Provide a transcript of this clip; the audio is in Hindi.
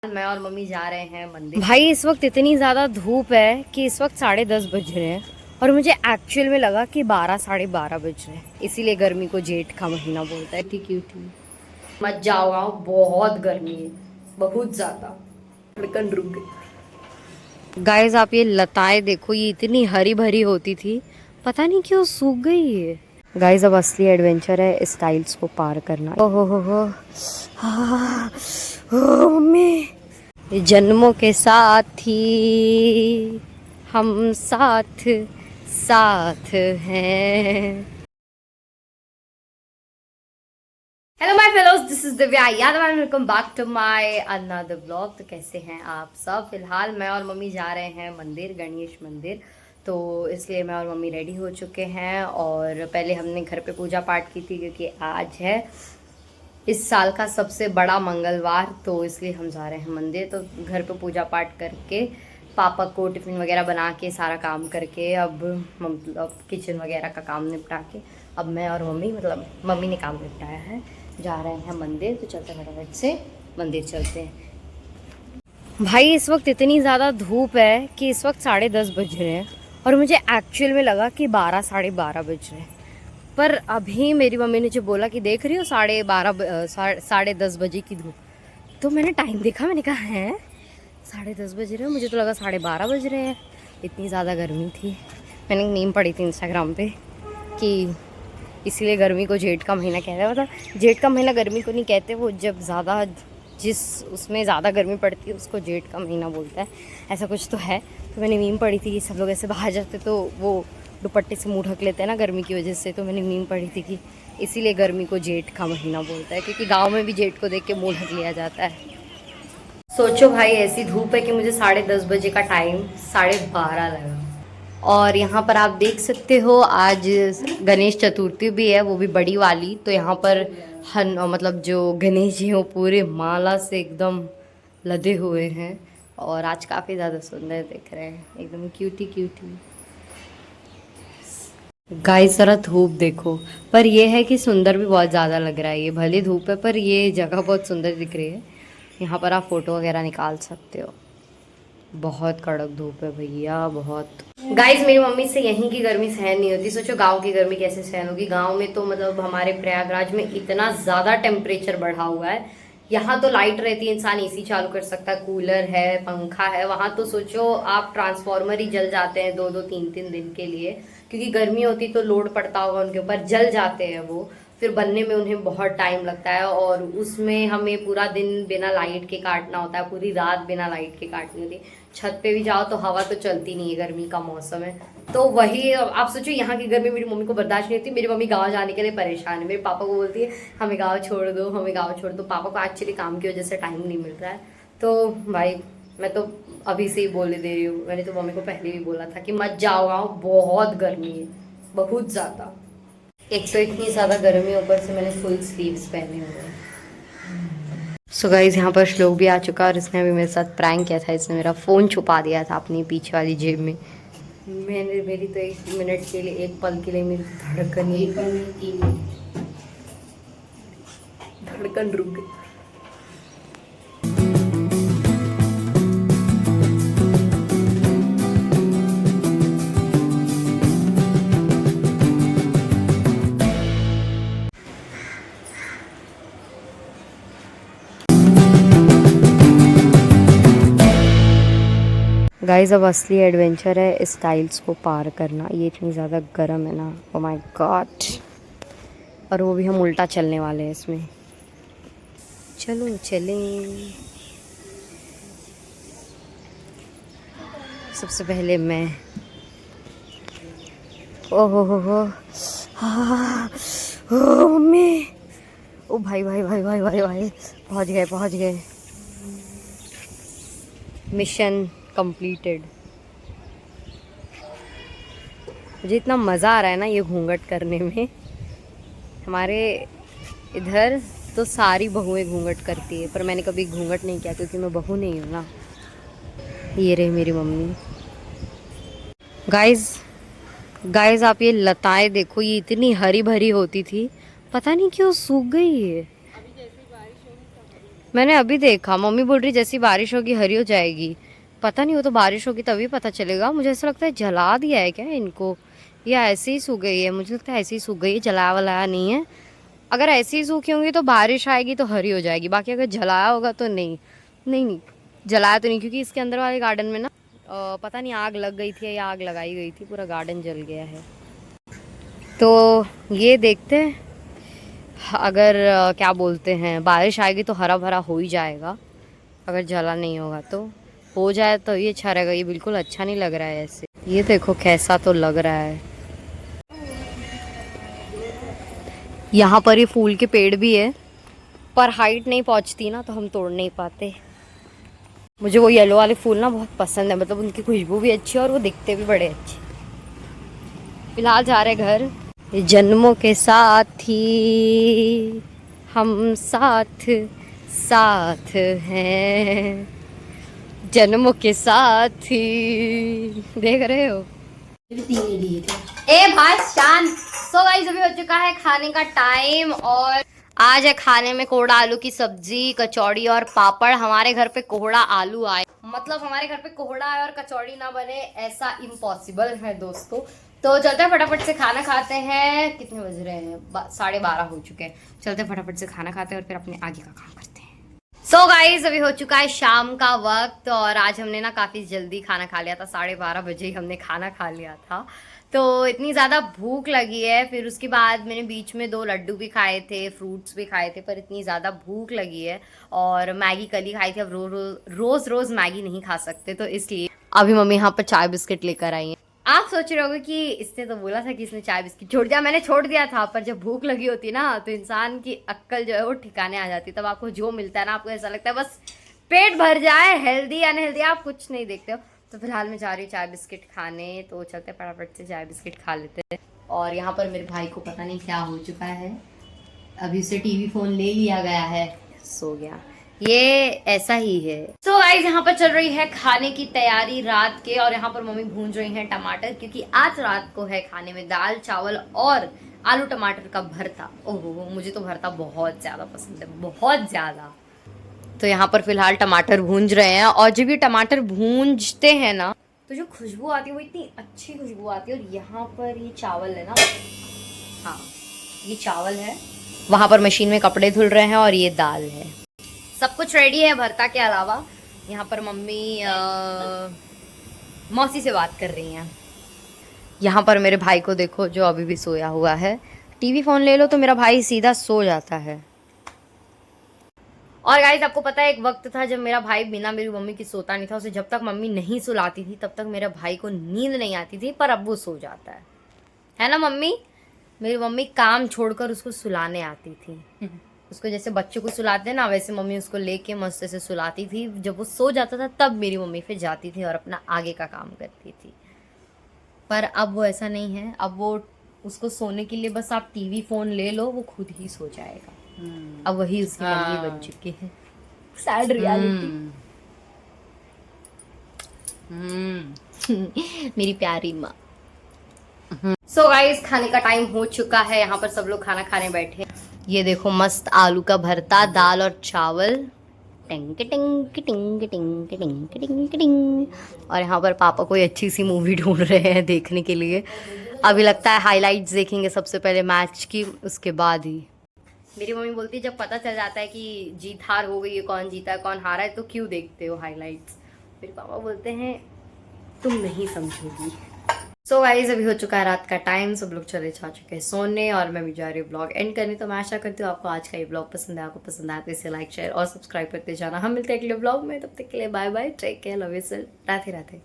मैं और मम्मी जा रहे हैं मंदिर। भाई इस वक्त इतनी ज़्यादा धूप है कि इस वक्त 10:30 बज रहे हैं और मुझे एक्चुअल में लगा कि 12 12:30 बज रहे हैं। इसीलिए गर्मी को जेठ का महीना बोलता है। ठीक क्यूट मत जाओ गाँव, बहुत गर्मी है, बहुत ज़्यादा। लेकिन रुक गई। गाइस आप ये लताएं देखो, ये इतनी हरी भरी होती थी, पता नहीं क्यों सूख गई है। गाइस अब असली एडवेंचर है इस टाइल्स को पार करना। ओहो हो मम्मी, जन्मों के साथी हम साथ साथ हैं। Hello my fellows, this is Divya Yadav and welcome back to my another blog. तो कैसे हैं आप सब? फिलहाल मैं और मम्मी जा रहे हैं मंदिर, गणेश मंदिर। तो इसलिए मैं और मम्मी रेडी हो चुके हैं और पहले हमने घर पे पूजा पाठ की थी क्योंकि आज है इस साल का सबसे बड़ा मंगलवार। तो इसलिए हम जा रहे हैं मंदिर। तो घर पे पूजा पाठ करके पापा को टिफ़िन वगैरह बना के सारा काम करके अब मतलब किचन वगैरह का काम निपटा के अब मैं और मम्मी, मतलब मम्मी ने काम निपटाया है, जा रहे हैं मंदिर। तो चलते फटाफट से मंदिर चलते हैं। भाई इस वक्त इतनी ज़्यादा धूप है कि इस वक्त 10:30 बज रहे हैं और मुझे एक्चुअल में लगा कि 12 12:30 बज रहे हैं। पर अभी मेरी मम्मी ने जो बोला कि देख रही हो 10:30 बजे की धूप, तो मैंने टाइम देखा, मैंने कहा है 10:30 बज रहे हैं, मुझे तो लगा 12:30 बज रहे हैं। इतनी ज़्यादा गर्मी थी। मैंने एक मीम पढ़ी थी इंस्टाग्राम पे कि इसीलिए गर्मी को जेठ का महीना कहते हैं। मतलब जेठ का महीना गर्मी को नहीं कहते, वो जब ज़्यादा जिस उसमें ज़्यादा गर्मी पड़ती है उसको जेठ का महीना बोलता है, ऐसा कुछ तो है। तो मैंने मीम पढ़ी थी कि सब लोग ऐसे बाहर जाते तो वो दुपट्टे से मुंह ढक लेते हैं ना गर्मी की वजह से। तो मैंने मीम पढ़ी थी कि इसीलिए गर्मी को जेठ का महीना बोलता है, क्योंकि गाँव में भी जेठ को देख के मुँह ढक लिया जाता है। सोचो भाई, ऐसी धूप है कि मुझे 10:30 बजे का टाइम 12:30 लगा। और यहाँ पर आप देख सकते हो आज गणेश चतुर्थी भी है, वो भी बड़ी वाली। तो यहाँ पर मतलब जो गणेश जी हैं वो पूरे माला से एकदम लदे हुए हैं और आज काफ़ी ज़्यादा सुंदर दिख रहे हैं, एकदम क्यूटी क्यूटी। गाइस जरा धूप देखो, पर ये है कि सुंदर भी बहुत ज़्यादा लग रहा है। ये भले धूप है पर ये जगह बहुत सुंदर दिख रही है। यहाँ पर आप फ़ोटो वगैरह निकाल सकते हो। बहुत कड़क धूप है भैया, बहुत। गाइस मेरी मम्मी से यहीं की गर्मी सहन नहीं होती, सोचो गांव की गर्मी कैसे सहन होगी। गांव में तो मतलब हमारे प्रयागराज में इतना ज़्यादा टेम्परेचर बढ़ा हुआ है। यहाँ तो लाइट रहती है, इंसान एसी चालू कर सकता है, कूलर है, पंखा है। वहाँ तो सोचो आप ट्रांसफार्मर ही जल जाते हैं 2 2 3 3 दिन के लिए, क्योंकि गर्मी होती तो लोड पड़ता होगा उनके ऊपर, जल जाते हैं वो। फिर बनने में उन्हें बहुत टाइम लगता है और उसमें हमें पूरा दिन बिना लाइट के काटना होता है, पूरी रात बिना लाइट के काटनी होती है। छत पे भी जाओ तो हवा तो चलती नहीं है, गर्मी का मौसम है। तो वही आप सोचो, यहाँ की गर्मी मेरी मम्मी को बर्दाश्त नहीं होती। मेरी मम्मी गाँव जाने के लिए परेशान है, मेरे पापा को बोलती है हमें गाँव छोड़ दो, हमें गाँव छोड़ दो। पापा को एक्चुअली काम की वजह से टाइम नहीं मिल रहा है। तो भाई मैं तो अभी से ही बोले दे रही हूँ, मैंने तो मम्मी को पहले भी बोला था कि मत जाओ गाँव, बहुत गर्मी है, बहुत ज़्यादा। एक तो इतनी ज़्यादा गर्मी, ऊपर से मैंने फुल स्लीव्स पहने हुए हैं। सो गाइज यहाँ पर श्लोक भी आ चुका और इसने अभी मेरे साथ प्रैंक किया था। इसने मेरा फ़ोन छुपा दिया था अपनी पीछे वाली जेब में। मेरी तो 1 मिनट के लिए, एक पल के लिए मेरी धड़कन रुक गई। गाइस अब असली एडवेंचर है इस टाइल्स को पार करना। ये इतनी ज़्यादा गर्म है ना, ओ माय गॉड। और वो भी हम उल्टा चलने वाले हैं इसमें। चलो चलें। सबसे पहले मैं, ओहो हो मम्मी, ओ भाई भाई भाई भाई भाई भाई, पहुँच गए पहुँच गए। Mission completed. मुझे इतना मज़ा आ रहा है ना ये घूंघट करने में। हमारे इधर तो सारी बहुएं घूंघट करती है, पर मैंने कभी घूंघट नहीं किया क्योंकि मैं बहू नहीं हूँ ना। ये रही मेरी मम्मी। गाइस आप ये लताएं देखो, ये इतनी हरी भरी होती थी, पता नहीं क्यों सूख गई है। मैंने अभी देखा, मम्मी बोल रही जैसी बारिश होगी हरी हो जाएगी। पता नहीं, वो तो बारिश होगी तभी पता चलेगा। मुझे ऐसा लगता है जला दिया है क्या इनको, या ऐसे ही सूख गई है। मुझे लगता है ऐसे ही सूख गई है, जलाया वलाया नहीं है। अगर ऐसे ही सूखी होंगी तो बारिश आएगी तो हरी हो जाएगी, बाकी अगर जलाया होगा तो नहीं। नहीं नहीं, जलाया तो नहीं, क्योंकि इसके अंदर वाले गार्डन में ना पता नहीं आग लग गई थी या आग लगाई गई थी, पूरा गार्डन जल गया है। तो ये देखते हैं, अगर क्या बोलते हैं बारिश आएगी तो हरा भरा हो ही जाएगा। अगर जला नहीं होगा तो हो जाए तो ये अच्छा रहेगा। ये बिल्कुल अच्छा नहीं लग रहा है ऐसे, ये देखो कैसा तो लग रहा है। यहाँ पर ये फूल के पेड़ भी है, पर हाइट नहीं पहुँचती ना तो हम तोड़ नहीं पाते। मुझे वो येलो वाले फूल ना बहुत पसंद है, मतलब उनकी खुशबू भी अच्छी है और वो दिखते भी बड़े अच्छे। फिलहाल जा रहे घर। ये जन्मों के साथी हम साथ साथ हैं, जन्मों के साथी। देख रहे हो? ए भाई शांत। सो गाइस अभी हो चुका है खाने का टाइम, और आज है खाने में कोहड़ा आलू की सब्जी, कचौड़ी और पापड़। हमारे घर पे कोहड़ा आलू आए, मतलब हमारे घर पे कोहड़ा आए और कचौड़ी ना बने ऐसा इम्पॉसिबल है दोस्तों। तो चलते हैं फटाफट से खाना खाते हैं। कितने बज रहे हैं? 12:30 हो चुके हैं। चलते हैं फटाफट से खाना खाते हैं और फिर अपने आगे का काम करते हैं। सो गाइज अभी हो चुका है शाम का वक्त, और आज हमने ना काफ़ी जल्दी खाना खा लिया था। 12:30 ही हमने खाना खा लिया था। तो इतनी ज़्यादा भूख लगी है, फिर उसके बाद मैंने बीच में 2 लड्डू भी खाए थे, फ्रूट्स भी खाए थे, पर इतनी ज़्यादा भूख लगी है। और मैगी कल ही खाई थी, अब रोज़ मैगी नहीं खा सकते, तो इसलिए अभी मम्मी यहाँ पर चाय बिस्किट लेकर आई है। आप सोच रहे होगे कि इसने तो बोला था कि इसने चाय बिस्किट छोड़ दिया। मैंने छोड़ दिया था, पर जब भूख लगी होती ना तो इंसान की अक्ल जो है वो ठिकाने आ जाती। तब आपको जो मिलता है ना, आपको ऐसा लगता है बस पेट भर जाए, हेल्दी अनहेल्दी आप कुछ नहीं देखते हो। तो फिलहाल मैं जा रही हूँ चाय बिस्किट खाने, तो चलते फटाफट से चाय बिस्किट खा लेते हैं। और यहाँ पर मेरे भाई को पता नहीं क्या हो चुका है, अभी उसे टीवी फोन ले लिया गया है, सो गया। ये ऐसा ही है। तो गाइस यहाँ पर चल रही है खाने की तैयारी रात के, और यहाँ पर मम्मी भून रही हैं टमाटर, क्योंकि आज रात को है खाने में दाल चावल और आलू टमाटर का भरता। ओहो, मुझे तो भरता बहुत ज्यादा पसंद है, बहुत ज्यादा। तो यहाँ पर फिलहाल टमाटर भूंज रहे हैं, और जब ये टमाटर भूंजते हैं ना तो जो खुशबू आती है वो इतनी अच्छी खुशबू आती है। और यहाँ पर ये चावल है ना, हाँ ये चावल है, वहां पर मशीन में कपड़े धुल रहे हैं, और ये दाल है। सब कुछ रेडी है भरता के अलावा। यहाँ पर मम्मी मौसी से बात कर रही हैं। यहाँ पर मेरे भाई को देखो, जो अभी भी सोया हुआ है। टीवी फोन ले लो तो मेरा भाई सीधा सो जाता है। और गाइस आपको पता है, एक वक्त था जब मेरा भाई बिना मेरी मम्मी की सोता नहीं था। उसे जब तक मम्मी नहीं सुलाती थी तब तक मेरे भाई को नींद नहीं आती थी, पर अब वो सो जाता है ना मम्मी? मेरी मम्मी काम छोड़कर उसको सुलाने आती थी। उसको जैसे बच्चों को सुलाते हैं ना, वैसे मम्मी उसको लेके मस्त से सुलाती थी। जब वो सो जाता था तब मेरी मम्मी फिर जाती थी और अपना आगे का काम करती थी। पर अब वो ऐसा नहीं है। अब वो उसको सोने के लिए बस आप टीवी फोन ले लो, वो खुद ही सो जाएगा। अब वही उसकी मम्मी बन चुकी है। Sad reality. मेरी प्यारी माँ। सो गाइस खाने का टाइम हो चुका है, यहाँ पर सब लोग खाना खाने बैठे। ये देखो मस्त आलू का भरता, दाल और चावल। टिंग टिंग टिंग टिंग टिंग टिंग टिंग। और यहाँ पर पापा कोई अच्छी सी मूवी ढूंढ रहे हैं देखने के लिए। अभी लगता है हाइलाइट्स देखेंगे सबसे पहले मैच की, उसके बाद ही। मेरी मम्मी बोलती है जब पता चल जाता है कि जीत हार हो गई है, कौन जीता है कौन हारा है, तो क्यों देखते हो हाइलाइट्स। मेरे पापा बोलते हैं तुम नहीं समझोगी। सो गाइस अभी हो चुका है रात का टाइम, सब लोग चले जा चुके हैं सोने, और मैं भी जा रही हूँ ब्लॉग एंड करने। तो मैं आशा करती हूँ आपको आज का ये ब्लॉग पसंद है। आपको पसंद आया तो इसे लाइक शेयर और सब्सक्राइब करते जाना। हम मिलते हैं अगले ब्लॉग में, तब तक के लिए bye bye, take care, love you, Radhe Radhe.